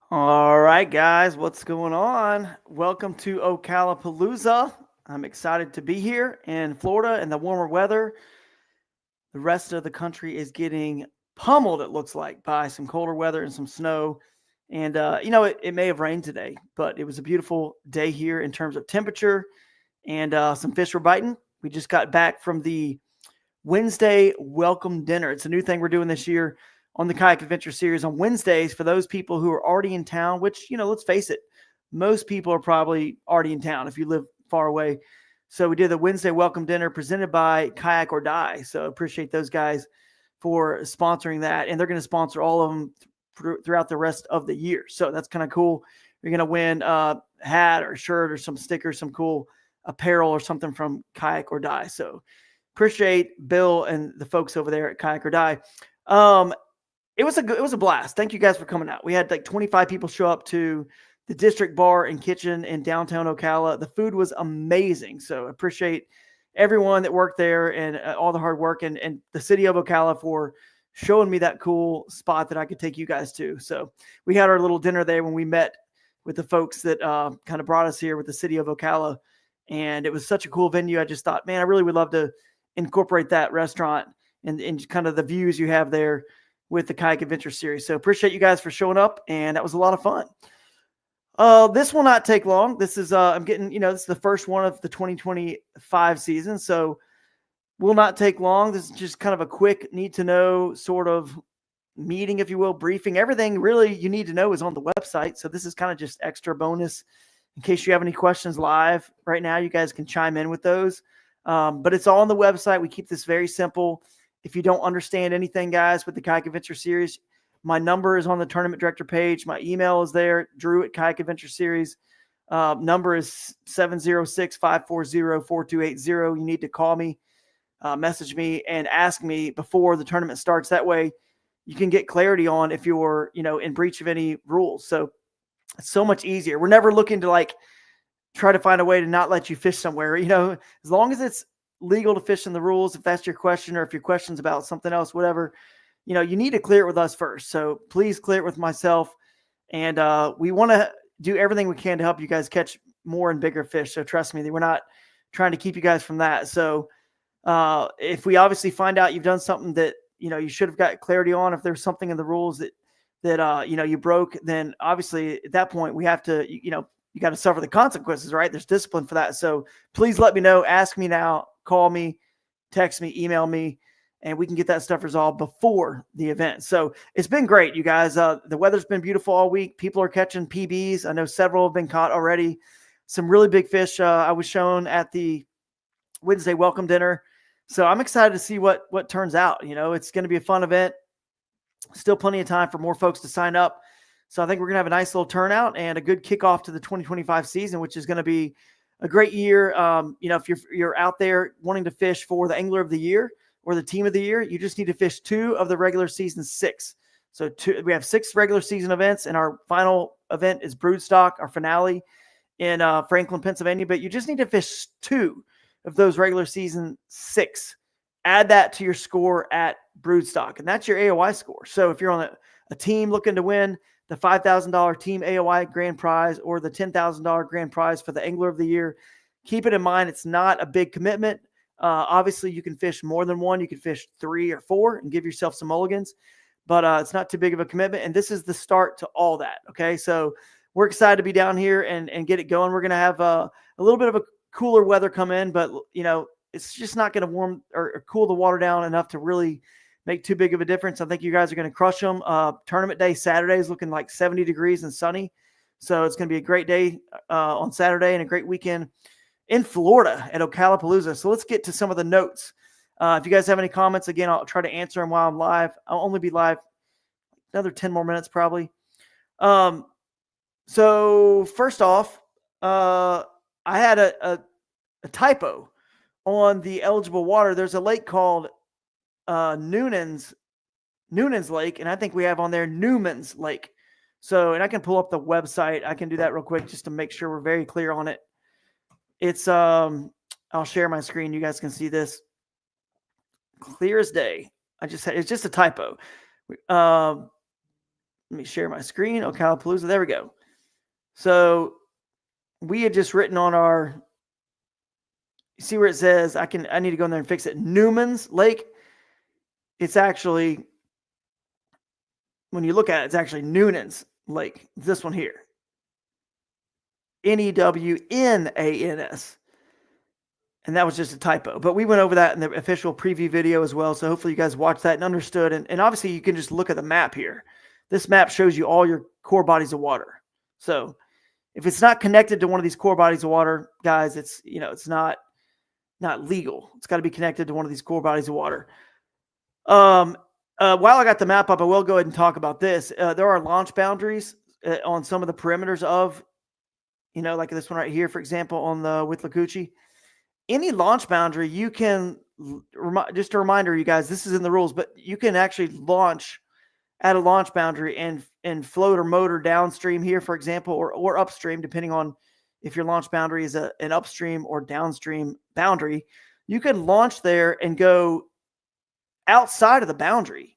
All right, guys, what's going on? Welcome to Ocalapalooza. I'm excited to be here in Florida in the warmer weather. The rest of the country is getting pummeled, it looks like, by some colder weather and some snow. And, it may have rained today, but it was a beautiful day here in terms of temperature and some fish were biting. We just got back from the Wednesday welcome dinner. It's a new thing we're doing this year on the Kayak Adventure Series on Wednesdays for those people who are already in town, which, let's face it, most people are probably already in town if you live far away. So we did the Wednesday welcome dinner presented by Kayak or Die. So appreciate those guys for sponsoring that. And they're going to sponsor all of them throughout the rest of the year. So that's kind of cool. You're going to win a hat or shirt or some stickers, some cool apparel or something from Kayak or Die. So appreciate Bill and the folks over there at Kayak or Die. It was a blast. Thank you guys for coming out. We had like 25 people show up to the District Bar and Kitchen in downtown Ocala. The food was amazing. So appreciate everyone that worked there and all the hard work and the city of Ocala for showing me that cool spot that I could take you guys to. So we had our little dinner there when we met with the folks that kind of brought us here with the city of Ocala. And it was such a cool venue. I just thought, man, I really would love to incorporate that restaurant and kind of the views you have there with the Kayak Adventure Series. So appreciate you guys for showing up, and that was a lot of fun. This will not take long. This is I'm getting, this is the first one of the 2025 season, so will not take long. This is just kind of a quick need to know sort of meeting, if you will, briefing. Everything really you need to know is on the website. So this is kind of just extra bonus in case you have any questions live right now. You guys can chime in with those. But it's all on the website. We keep this very simple. If you don't understand anything, guys, with the Kayak Adventure Series, my number is on the tournament director page. My email is there, Drew at Kayak Adventure Series. Number is 706-540-4280. You need to call me, message me, and ask me before the tournament starts. That way you can get clarity on if you're, in breach of any rules. So it's so much easier. We're never looking to try to find a way to not let you fish somewhere. As long as it's legal to fish in the rules, if that's your question, or if your question's about something else, whatever, you need to clear it with us first. So please clear it with myself. And we want to do everything we can to help you guys catch more and bigger fish. So trust me, we're not trying to keep you guys from that. So if we obviously find out you've done something that, you should have got clarity on, if there's something in the rules that you broke, then obviously at that point we have to, you got to suffer the consequences, right? There's discipline for that. So please let me know. Ask me now. Call me, text me, email me, and we can get that stuff resolved before the event. So it's been great, you guys. The weather's been beautiful all week. People are catching PBs. I know several have been caught already. Some really big fish I was shown at the Wednesday welcome dinner. So I'm excited to see what turns out. It's going to be a fun event. Still plenty of time for more folks to sign up. So I think we're going to have a nice little turnout and a good kickoff to the 2025 season, which is going to be a great year. If you're out there wanting to fish for the Angler of the Year or the Team of the Year, you just need to fish 2 of the regular season 6. So we have 6 regular season events, and our final event is Broodstock, our finale in Franklin, Pennsylvania. But you just need to fish 2 of those regular season 6. Add that to your score at Broodstock, and that's your AOI score. So if you're on a team looking to win the $5,000 team AOI grand prize or the $10,000 grand prize for the Angler of the Year, keep it in mind. It's not a big commitment. Obviously you can fish more than 1. You can fish 3 or 4 and give yourself some mulligans, but it's not too big of a commitment. And this is the start to all that. Okay. So we're excited to be down here and get it going. We're going to have a little bit of a cooler weather come in, but it's just not going to warm or cool the water down enough to really make too big of a difference. I think you guys are going to crush them. Tournament day Saturday is looking like 70 degrees and sunny. So it's going to be a great day on Saturday and a great weekend in Florida at Ocalapalooza. So let's get to some of the notes. If you guys have any comments, again, I'll try to answer them while I'm live. I'll only be live another 10 more minutes probably. So first off, I had a typo on the eligible water. There's a lake called Noonan's Lake, and I think we have on there Newman's Lake. So, and I can pull up the website. I can do that real quick just to make sure we're very clear on it. It's I'll share my screen. You guys can see this clear as day. It's just a typo. Let me share my screen. Ocalapalooza. There we go. So we had just written on our, you see where it says, I need to go in there and fix it. Newman's Lake. It's actually, when you look at it, it's actually Noonan's Lake. This one here. Newnanas. And that was just a typo. But we went over that in the official preview video as well. So hopefully you guys watched that and understood. And obviously you can just look at the map here. This map shows you all your core bodies of water. So if it's not connected to one of these core bodies of water, guys, it's not legal. It's got to be connected to one of these core bodies of water. While I got the map up, I will go ahead and talk about this. There are launch boundaries on some of the perimeters of, like this one right here, for example, on the Withlacoochee. Any launch boundary, you can, just a reminder, you guys, this is in the rules, but you can actually launch at a launch boundary and float or motor downstream here, for example, or upstream, depending on if your launch boundary is an upstream or downstream boundary. You can launch there and go outside of the boundary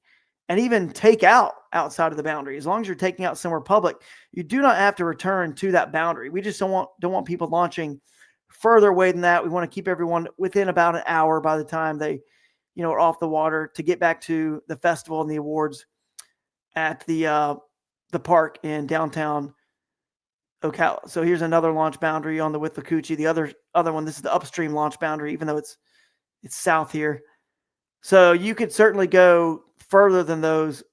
and even take out outside of the boundary. As long as you're taking out somewhere public, you do not have to return to that boundary. We just don't want people launching further away than that. We want to keep everyone within about an hour by the time they, are off the water to get back to the festival and the awards at the park in downtown Ocala. So here's another launch boundary on the Withlacoochee. The other one, this is the upstream launch boundary, even though it's south here. So you could certainly go further than those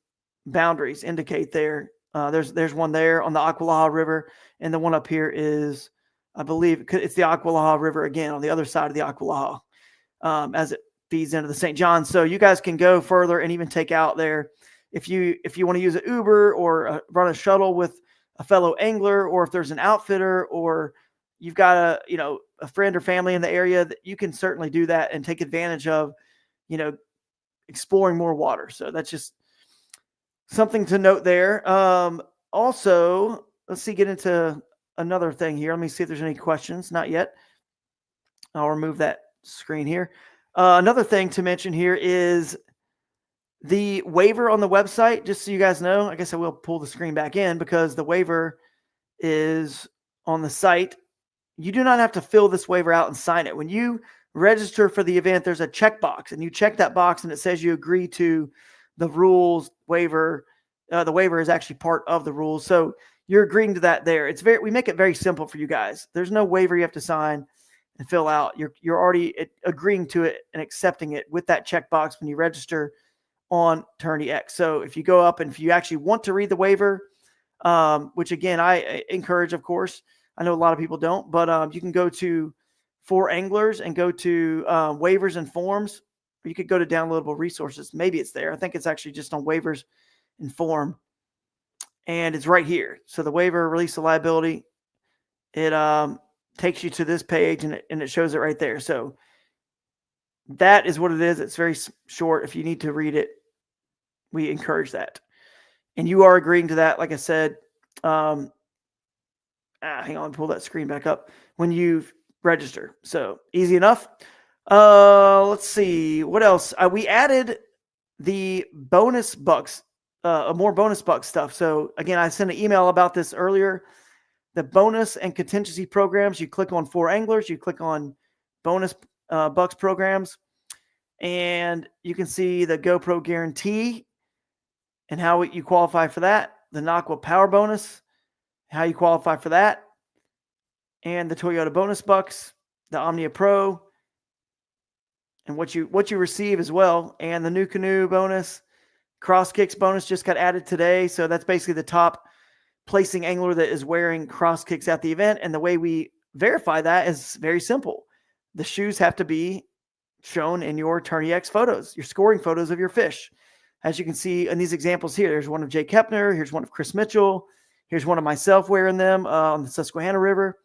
boundaries indicate there. There's one there on the Ocalaha River, and the one up here is, I believe, it's the Ocalaha River again on the other side of the Ocalaha as it feeds into the St. John. So you guys can go further and even take out there if you want to use an Uber or run a shuttle with a fellow angler, or if there's an outfitter, or you've got a friend or family in the area, that you can certainly do that and take advantage of, exploring more water. So that's just something to note there. Also, let's get into another thing here. Let me see if there's any questions. Not yet. I'll remove that screen here. Another thing to mention here is the waiver on the website. Just so you guys know, I guess I will pull the screen back in because the waiver is on the site. You do not have to fill this waiver out and sign it. When you register for the event, there's a checkbox, and you check that box and it says you agree to the rules waiver. The waiver is actually part of the rules. So you're agreeing to that there. We make it very simple for you guys. There's no waiver you have to sign and fill out. You're already agreeing to it and accepting it with that checkbox when you register on Tourney X. So if you go up and if you actually want to read the waiver, which again, I encourage, of course, I know a lot of people don't, but you can go to For Anglers and go to waivers and forms. Or you could go to downloadable resources. Maybe it's there. I think it's actually just on waivers and form. And it's right here. So the waiver, release of liability, it takes you to this page and it shows it right there. So that is what it is. It's very short. If you need to read it, we encourage that. And you are agreeing to that, like I said. Hang on, pull that screen back up when you register. So easy enough. Let's see what else. We added the bonus bucks, more bonus buck stuff. So again, I sent an email about this earlier. The bonus and contingency programs. You click on For Anglers. You click on bonus bucks programs, and you can see the GoPro guarantee and how you qualify for that. The Naqua Power Bonus, how you qualify for that, and the Toyota Bonus Bucks, the Omnia Pro, and what you receive as well, and the New Canoe Bonus, Cross Kicks Bonus just got added today. So that's basically the top placing angler that is wearing cross kicks at the event. And the way we verify that is very simple. The shoes have to be shown in your Tourney X photos, your scoring photos of your fish. As you can see in these examples here, there's one of Jake Kepner. Here's one of Chris Mitchell. Here's one of myself wearing them on the Susquehanna River.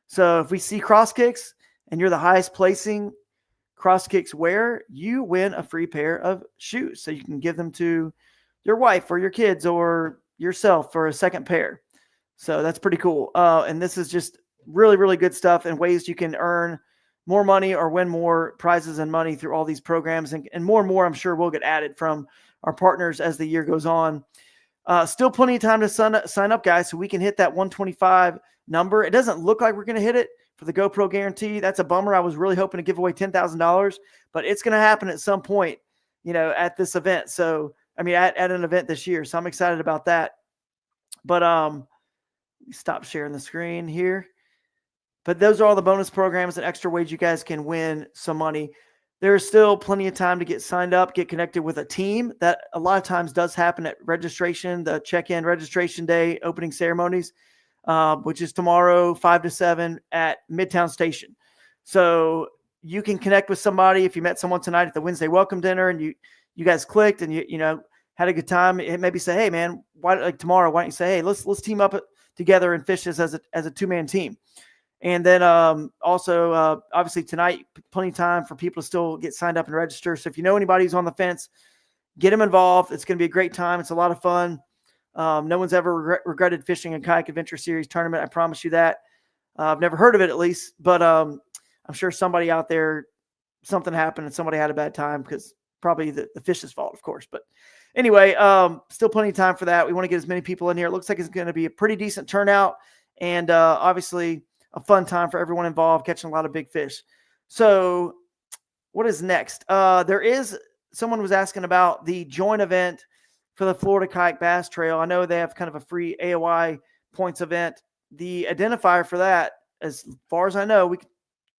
So if we see cross kicks and you're the highest placing cross kicks wearer, you win a free pair of shoes. So you can give them to your wife or your kids or yourself for a second pair. So that's pretty cool. And this is just really, really good stuff and ways you can earn more money or win more prizes and money through all these programs. And more I'm sure will get added from our partners as the year goes on. Still plenty of time to sign up, guys, so we can hit that 125 number. It doesn't look like we're going to hit it for the GoPro guarantee. That's a bummer. I was really hoping to give away $10,000, but it's going to happen at some point, at this event. So, at an event this year. So I'm excited about that. But stop sharing the screen here. But those are all the bonus programs and extra ways you guys can win some money. There's still plenty of time to get signed up, get connected with a team. That a lot of times does happen at registration, the check-in registration day, opening ceremonies, which is tomorrow, 5 to 7 at Midtown Station. So you can connect with somebody. If you met someone tonight at the Wednesday welcome dinner and you guys clicked and you had a good time, it maybe say, hey man, tomorrow, why don't you say, hey, let's team up together and fish this as a two-man team. And then also, obviously tonight, plenty of time for people to still get signed up and register. So if you know anybody who's on the fence, get them involved. It's going to be a great time. It's a lot of fun. No one's ever regretted fishing a Kayak Adventure Series tournament. I promise you that. I've never heard of it at least, but I'm sure somebody out there, something happened and somebody had a bad time because probably the fish's fault, of course. But anyway, still plenty of time for that. We want to get as many people in here. It looks like it's going to be a pretty decent turnout. And obviously, a fun time for everyone involved, catching a lot of big fish. So what is next? Someone was asking about the joint event for the Florida Kayak Bass Trail. I know they have kind of a free AOI points event. The identifier for that, as far as I know, we could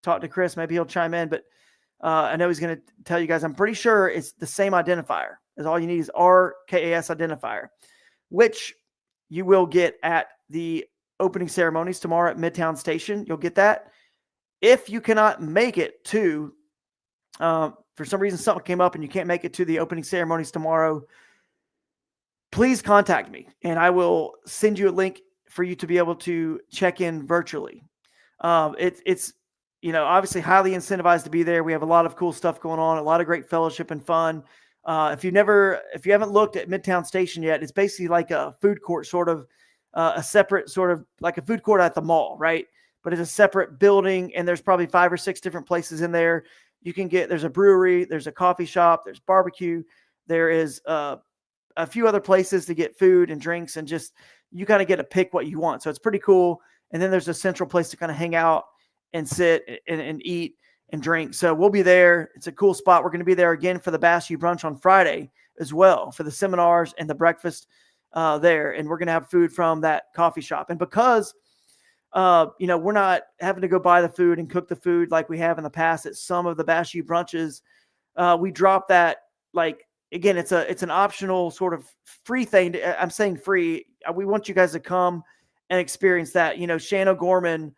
talk to Chris, maybe he'll chime in, but I know he's going to tell you guys, I'm pretty sure it's the same identifier. As all you need is RKAS identifier, which you will get at the opening ceremonies tomorrow at Midtown Station. You'll get that. If you cannot make it to, for some reason something came up and you can't make it to the opening ceremonies tomorrow, please contact me and I will send you a link for you to be able to check in virtually. It's obviously highly incentivized to be there. We have a lot of cool stuff going on, a lot of great fellowship and fun. If you haven't looked at Midtown Station yet, it's basically like a food court, sort of a separate sort of like a food court at the mall, right? But it's a separate building and there's probably 5 or 6 different places in there. There's a brewery, there's a coffee shop, there's barbecue. There is a few other places to get food and drinks, and just, you kind of get to pick what you want. So it's pretty cool. And then there's a central place to kind of hang out and sit and eat and drink. So we'll be there. It's a cool spot. We're going to be there again for the Bass U Brunch on Friday as well, for the seminars and the breakfast there. And we're going to have food from that coffee shop. And because, we're not having to go buy the food and cook the food like we have in the past at some of the Bass U brunches, we drop that, again, it's an optional sort of free thing. I'm saying free. We want you guys to come and experience that. Shan O'Gorman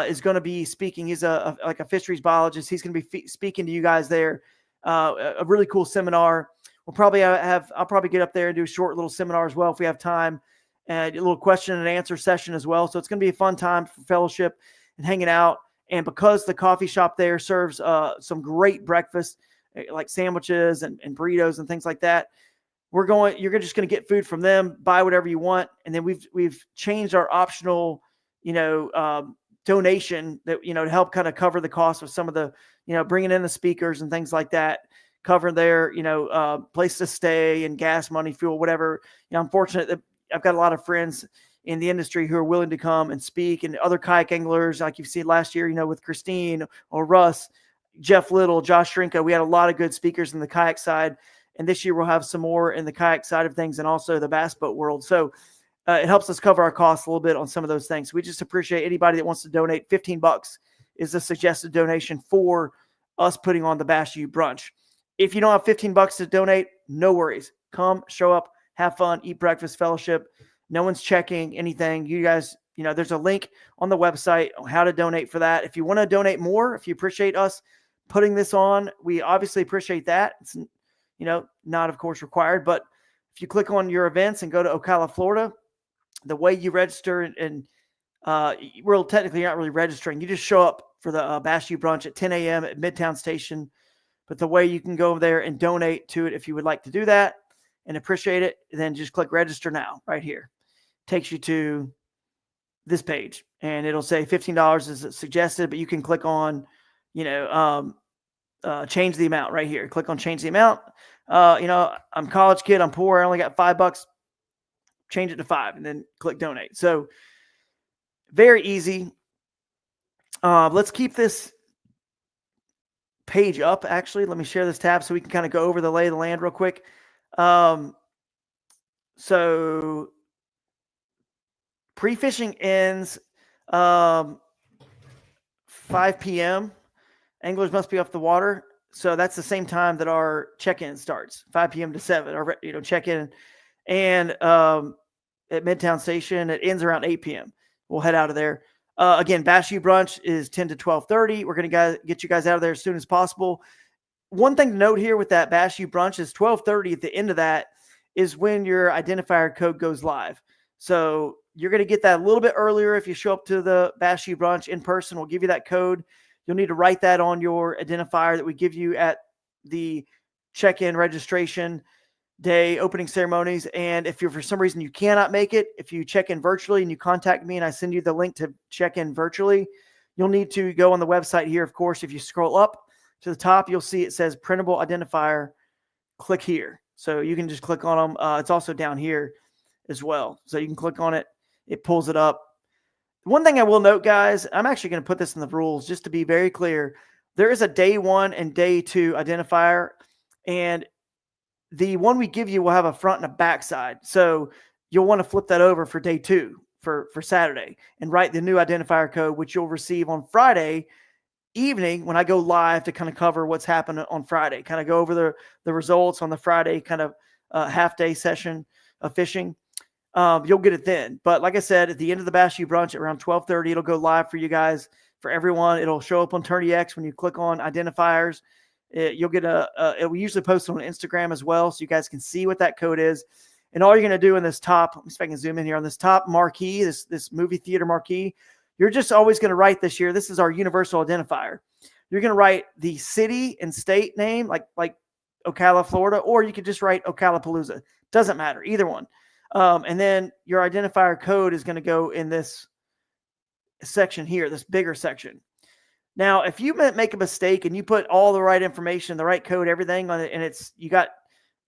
is going to be speaking. He's a fisheries biologist. He's going to be speaking to you guys there. A really cool seminar. We'll probably I'll probably get up there and do a short little seminar as well if we have time, and a little question and answer session as well. So it's going to be a fun time for fellowship and hanging out. And because the coffee shop there serves some great breakfast, like sandwiches and burritos and things like that, you're just going to get food from them, buy whatever you want. And then we've changed our optional, donation that, to help kind of cover the cost of some of the, bringing in the speakers and things like that, cover their, place to stay and gas money, fuel, whatever. I'm fortunate that I've got a lot of friends in the industry who are willing to come and speak, and other kayak anglers, like you've seen last year, with Christine or Russ, Jeff Little, Josh Shrinko. We had a lot of good speakers in the kayak side. And this year we'll have some more in the kayak side of things and also the bass boat world. So it helps us cover our costs a little bit on some of those things. We just appreciate anybody that wants to donate. $15 is the suggested donation for us putting on the Bass U brunch. If you don't have $15 to donate, no worries. Come, show up, have fun, eat breakfast, fellowship. No one's checking anything. You guys, there's a link on the website on how to donate for that. If you want to donate more, if you appreciate us putting this on, we obviously appreciate that. It's, not of course required, but if you click on your events and go to Ocala, Florida, the way you register and we're technically not really registering. You just show up for the Bass U brunch at 10 a.m. at Midtown Station. But the way you can go over there and donate to it, if you would like to do that and appreciate it, then just click register now right here. Takes you to this page and it'll say $15 is suggested, but you can click on, change the amount right here. Click on change the amount. I'm a college kid. I'm poor. I only got $5. change it to 5 and then click donate. So very easy. Let's keep this page up. Actually, let me share this tab so we can kind of go over the lay of the land real quick. So pre-fishing ends 5 p.m. Anglers must be off the water. So that's the same time that our check-in starts, 5 p.m. to 7, or check-in. And at Midtown Station, it ends around 8 p.m. We'll head out of there. Again, Bash U brunch is 10 to 12:30. We're going to get you guys out of there as soon as possible. One thing to note here with that Bash U brunch is 12:30. At the end of that is when your identifier code goes live. So you're going to get that a little bit earlier if you show up to the Bash U brunch in person. We'll give you that code. You'll need to write that on your identifier that we give you at the check-in registration day opening ceremonies. And if you're, for some reason, you cannot make it, if you check in virtually and you contact me and I send you the link to check in virtually, you'll need to go on the website here. Of course, if you scroll up to the top, you'll see it says printable identifier. Click here. So you can just click on them. It's also down here as well. So you can click on it. It pulls it up. One thing I will note, guys, I'm actually going to put this in the rules just to be very clear. There is a day 1 and day 2 identifier, and the one we give you will have a front and a back side. So you'll want to flip that over for day 2 for Saturday and write the new identifier code, which you'll receive on Friday evening when I go live to kind of cover what's happened on Friday, kind of go over the results on the Friday kind of half day session of fishing. You'll get it then. But like I said, at the end of the Bash U brunch at around 12:30, it'll go live for you guys, for everyone. It'll show up on TourneyX when you click on identifiers. You'll get we usually post it on Instagram as well, so you guys can see what that code is. And all you're going to do in this top, let me see if I can zoom in here, on this top marquee, this movie theater marquee, you're just always going to write this year. This is our universal identifier. You're going to write the city and state name, like Ocala, Florida, or you could just write Ocalapalooza. Doesn't matter, either one. And then your identifier code is going to go in this section here, this bigger section. Now, if you make a mistake and you put all the right information, the right code, everything on it, and you got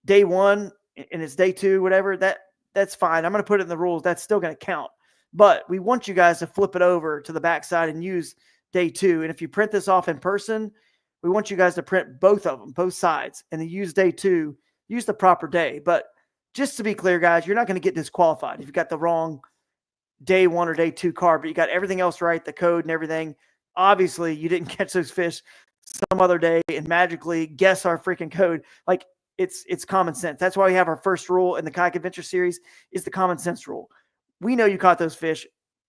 day 1 and it's day 2, whatever, that's fine. I'm going to put it in the rules. That's still going to count. But we want you guys to flip it over to the backside and use day 2. And if you print this off in person, we want you guys to print both of them, both sides, and then use day 2, use the proper day. But just to be clear, guys, you're not going to get disqualified if you got the wrong day 1 or day 2 card, but you got everything else right, the code and everything. Obviously, you didn't catch those fish some other day and magically guess our freaking code. Like, it's common sense. That's why we have our first rule in the Kayak Adventure series is the common sense rule. We know you caught those fish,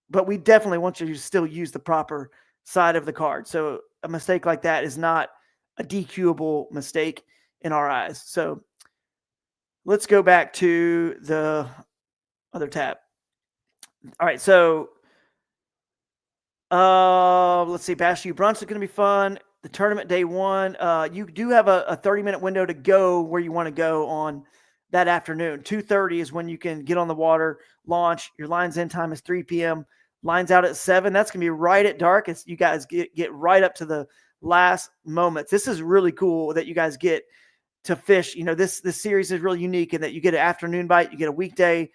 but we definitely want you to still use the proper side of the card. So a mistake like that is not a DQable mistake in our eyes. So let's go back to the other tab. All right, so let's see. Bash U brunch is going to be fun. The tournament day 1, you do have a 30-minute window to go where you want to go on that afternoon. 2:30 is when you can get on the water, launch. Your lines in time is 3 p.m. Lines out at 7. That's going to be right at dark. You guys get right up to the last moments. This is really cool that you guys get to fish. This series is really unique in that you get an afternoon bite, you get a weekday,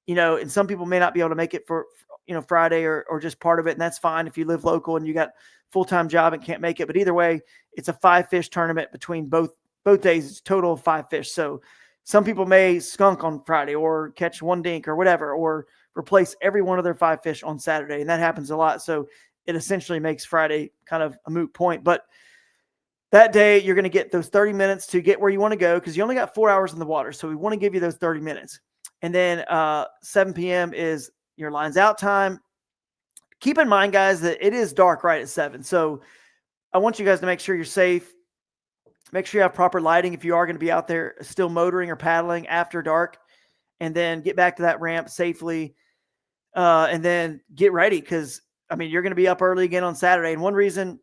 and some people may not be able to make it for Friday or just part of it. And that's fine if you live local and you got full-time job and can't make it. But either way, it's a 5-fish tournament between both days. It's a total of 5 fish. So some people may skunk on Friday or catch 1 dink or whatever, or replace every one of their 5 fish on Saturday. And that happens a lot. So it essentially makes Friday kind of a moot point. But that day, you're going to get those 30 minutes to get where you want to go because you only got 4 hours in the water. So we want to give you those 30 minutes. And then 7 p.m. is your lines out time. Keep in mind, guys, that it is dark right at 7. So I want you guys to make sure you're safe. Make sure you have proper lighting if you are going to be out there still motoring or paddling after dark. And then get back to that ramp safely. And then get ready because, you're going to be up early again on Saturday. And one reason,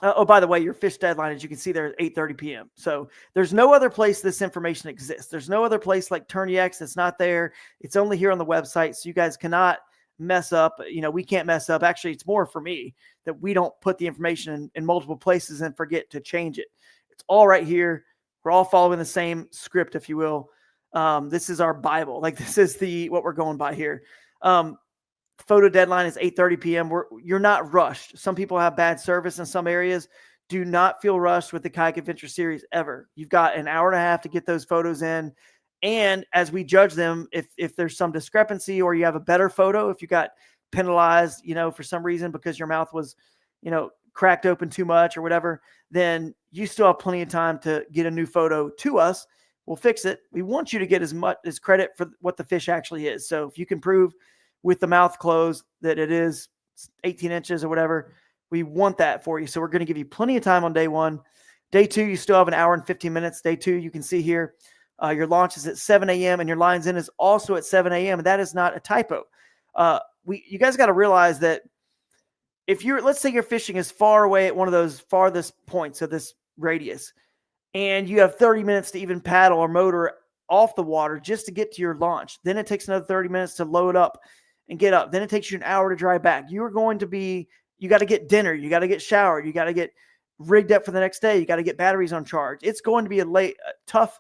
by the way, your fish deadline, as you can see there, at 8:30 p.m. So there's no other place this information exists. There's no other place like TourneyX that's not there. It's only here on the website. So you guys cannot mess up. We can't mess up. Actually, it's more for me that we don't put the information in multiple places and forget to change it. It's all right here. We're all following the same script, if you will. This is our Bible. Like, this is what we're going by here. Photo deadline is 8:30 p.m. You're not rushed. Some people have bad service in some areas. Do not feel rushed with the Kayak Adventure Series ever. You've got an hour and a half to get those photos in. And as we judge them, if there's some discrepancy or you have a better photo, if you got penalized, for some reason because your mouth was, cracked open too much or whatever, then you still have plenty of time to get a new photo to us. We'll fix it. We want you to get as much as credit for what the fish actually is. So if you can prove with the mouth closed that it is 18 inches or whatever, we want that for you. So we're going to give you plenty of time on day one. Day two, you still have an hour and 15 minutes. Day two, you can see here, your launch is at 7 a.m. and your lines in is also at 7 a.m. And that is not a typo. You guys got to realize that let's say you're fishing as far away at one of those farthest points of this radius, and you have 30 minutes to even paddle or motor off the water just to get to your launch. Then it takes another 30 minutes to load up and get up. Then it takes you an hour to drive back. You got to get dinner. You got to get showered. You got to get rigged up for the next day. You got to get batteries on charge. It's going to be tough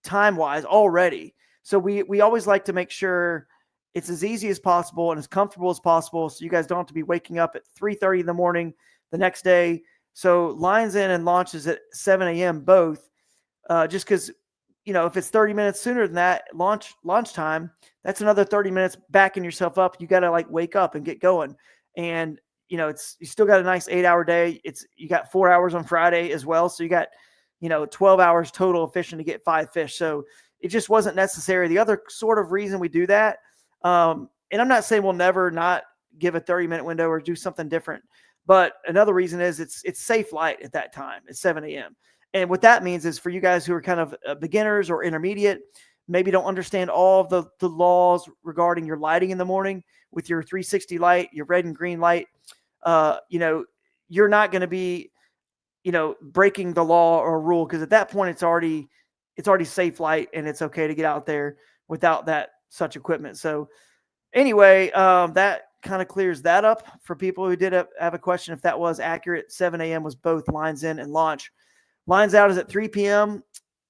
time-wise already. So we always like to make sure it's as easy as possible and as comfortable as possible, so you guys don't have to be waking up at 3:30 in the morning the next day. So lines in and launches at 7 a.m. both, just because, if it's 30 minutes sooner than that launch time, that's another 30 minutes backing yourself up. You got to wake up and get going. And, you still got a nice 8-hour day. You got 4 hours on Friday as well. So you got, 12 hours total of fishing to get 5 fish. So it just wasn't necessary. The other sort of reason we do that, and I'm not saying we'll never not give a 30-minute window or do something different, but another reason is it's safe light at that time at 7 a.m. And what that means is for you guys who are kind of beginners or intermediate, maybe don't understand all of the laws regarding your lighting in the morning with your 360 light, your red and green light, you're not going to be, breaking the law or rule, because at that point it's already safe light and it's okay to get out there without that such equipment. So anyway, that kind of clears that up for people who did have a question if that was accurate. 7 a.m. was both lines in and launch. Lines out is at 3 p.m.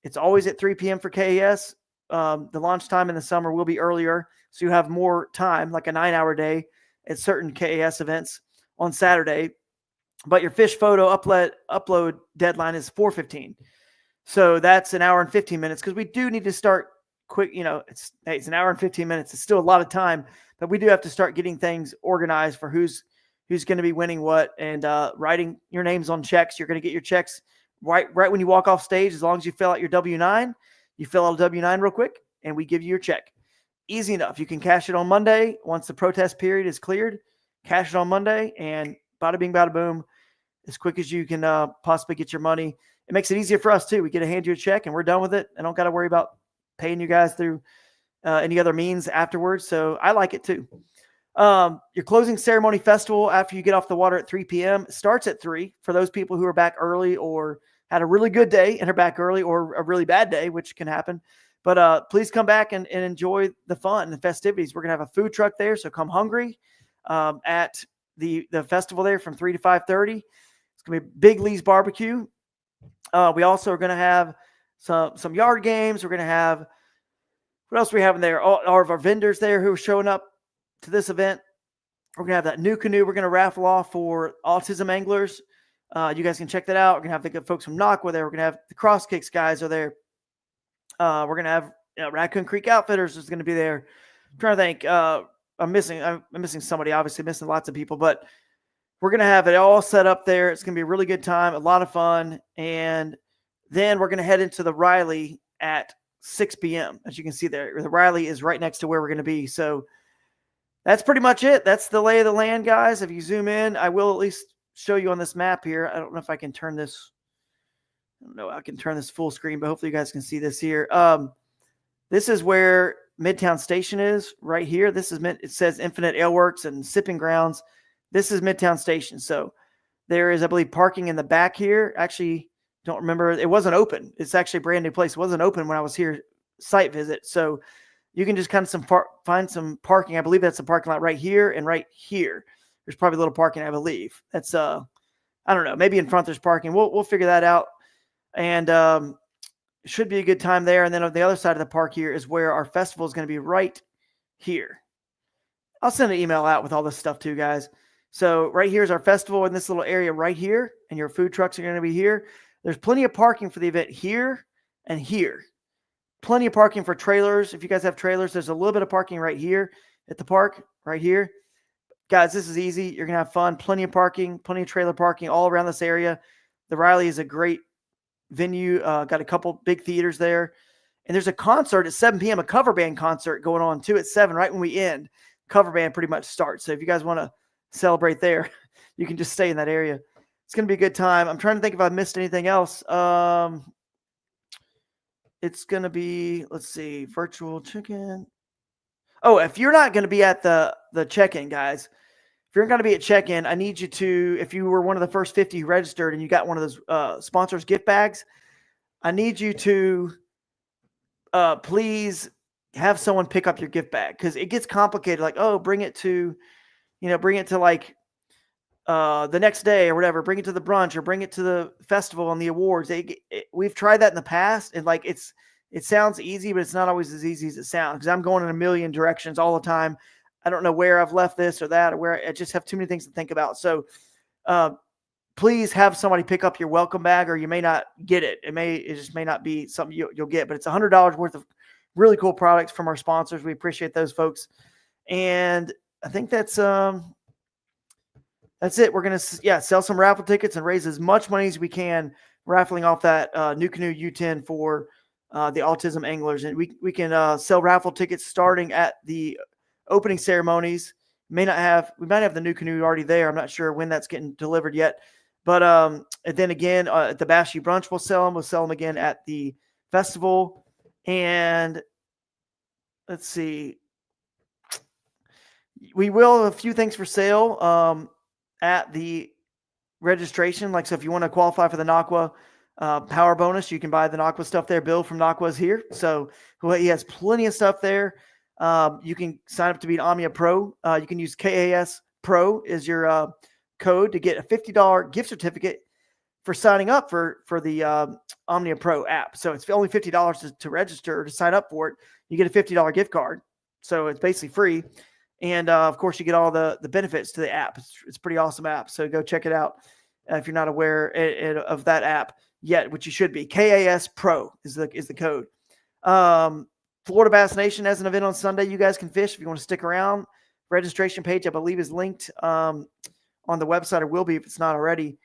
It's always at 3 p.m. for KAS. The launch time in the summer will be earlier, so you have more time, like a 9-hour day at certain KAS events on Saturday. But your fish photo upload deadline is 4:15. So that's an hour and 15 minutes, because we do need to start quick. It's an hour and 15 minutes. It's still a lot of time, but we do have to start getting things organized for who's going to be winning what, and writing your names on checks. You're going to get your checks right when you walk off stage. As long as you fill out your W-9, you fill out a W-9 real quick, and we give you your check. Easy enough. You can cash it on Monday once the protest period is cleared. Cash it on Monday, and bada bing, bada boom, as quick as you can possibly get your money. It makes it easier for us too. We get to hand you a check, and we're done with it. I don't got to worry about paying you guys through any other means afterwards. So I like it too. Your closing ceremony festival after you get off the water at 3 p.m. starts at 3 for those people who are back early or had a really good day and are back early, or a really bad day, which can happen. But please come back and enjoy the fun and the festivities. We're going to have a food truck there, so come hungry at the festival there from 3 to 5:30. It's going to be Big Lee's Barbecue. We also are going to have some yard games. We're going to have, what else are we having there? All of our vendors there who are showing up to this event. We're going to have that new canoe we're going to raffle off for autism anglers. You guys can check that out. We're going to have the good folks from Nocwa there. We're going to have the Cross Kicks guys are there. We're going to have Raccoon Creek Outfitters is going to be there. I'm trying to think. I'm missing somebody, obviously missing lots of people, but we're going to have it all set up there. It's going to be a really good time, a lot of fun. And then we're going to head into the Riley at 6 p.m. As you can see there, the Riley is right next to where we're going to be. So that's pretty much it. That's the lay of the land, guys. If you zoom in, I will at least show you on this map here. I don't know if I can turn this. I don't know. I can turn this full screen, but hopefully you guys can see this here. This is where Midtown Station is right here. It says Infinite Ale Works and Sipping Grounds. This is Midtown Station. So there is, I believe, parking in the back here. Actually, don't remember. It wasn't open. It's actually a brand new place. It wasn't open when I was here site visit. So you can just kind of find some parking. I believe that's the parking lot right here and right here. There's probably a little parking, I believe. That's I don't know. Maybe in front there's parking. We'll figure that out. And it should be a good time there. And then on the other side of the park here is where our festival is going to be right here. I'll send an email out with all this stuff too, guys. So right here is our festival in this little area right here, and your food trucks are going to be here. There's plenty of parking for the event here and here. Plenty of parking for trailers. If you guys have trailers, there's a little bit of parking right here at the park, right here. Guys, this is easy. You're going to have fun. Plenty of parking, plenty of trailer parking all around this area. The Riley is a great venue. Got a couple big theaters there. And there's a concert at 7 p.m., a cover band concert going on too at 7, right when we end. Cover band pretty much starts. So if you guys want to celebrate there, you can just stay in that area. It's going to be a good time. I'm trying to think if I missed anything else. It's going to be, let's see, virtual check-in. Oh, if you're not going to be at the check-in, guys, if you're going to be at check-in, I need you to, if you were one of the first 50 who registered and you got one of those sponsors gift bags, I need you to please have someone pick up your gift bag, because it gets complicated. Like, oh, bring it to like the next day or whatever, bring it to the brunch or bring it to the festival and the awards. We've tried that in the past, and like it sounds easy, but it's not always as easy as it sounds, because I'm going in a million directions all the time. I don't know where I've left this or that, or where I just have too many things to think about. So please have somebody pick up your welcome bag, or you may not get it. It just may not be something you'll get, but it's $100 worth of really cool products from our sponsors. We appreciate those folks. And I think that's it. We're going to, sell some raffle tickets and raise as much money as we can, raffling off that new canoe U10 for the autism anglers. And we can sell raffle tickets starting at the opening ceremonies. We might have the new canoe already there. I'm not sure when that's getting delivered yet. But and then again, at the Bashy Brunch, we'll sell them. We'll sell them again at the festival. And let's see. We will have a few things for sale at the registration. Like, so if you want to qualify for the NACWA power bonus, you can buy the NACWA stuff there. Bill from NACWA is here. So he has plenty of stuff there. You can sign up to be an Omnia Pro. You can use KAS Pro as your code to get a $50 gift certificate for signing up for the Omnia Pro app. So it's only $50 to register or to sign up for it. You get a $50 gift card. So it's basically free. And of course, you get all the benefits to the app. It's a pretty awesome app. So go check it out if you're not aware of that app yet, which you should be. KAS Pro is the code. Florida Bass Nation has an event on Sunday. You guys can fish if you want to stick around. Registration page, I believe, is linked on the website, or will be if it's not already.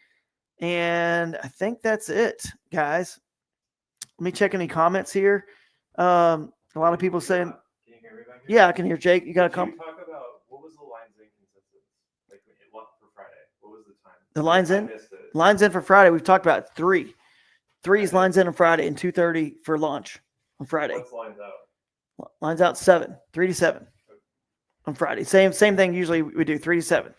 And I think that's it, guys. Let me check any comments here. A lot of people saying, can you hear me back here? Yeah, I can hear Jake. You got to come. Talk about what was the lines in consensus for Friday? What was the time? The lines in? Lines in for Friday. We've talked about 3. 3 is lines in on Friday and 2:30 for lunch on Friday. What's lines out? Lines out 7, 3 to 7 on Friday. Same thing. Usually we do 3 to 7.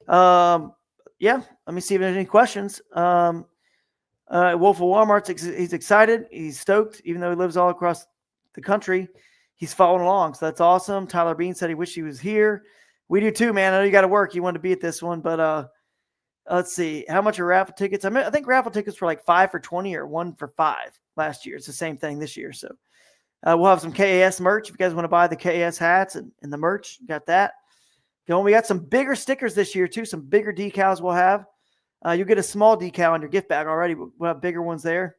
Let me see if there's any questions. Wolf of Walmart's he's excited. He's stoked, even though he lives all across the country. He's following along, so that's awesome. Tyler Bean said he wished he was here. We do too, man. I know you got to work. You wanted to be at this one, but let's see. How much are raffle tickets? I think raffle tickets were like 5 for $20 or 1 for $5 last year. It's the same thing this year. So we'll have some KAS merch if you guys want to buy the KAS hats and the merch. Got that. We got some bigger stickers this year too. Some bigger decals we'll have. You'll get a small decal in your gift bag already. We'll have bigger ones there.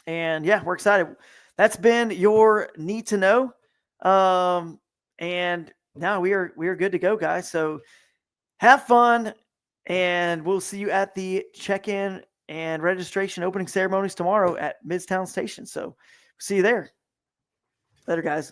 And yeah, we're excited. That's been your need to know. And now we are good to go, guys. So have fun, and we'll see you at the check-in and registration opening ceremonies tomorrow at Midtown Station. So see you there. Later, guys.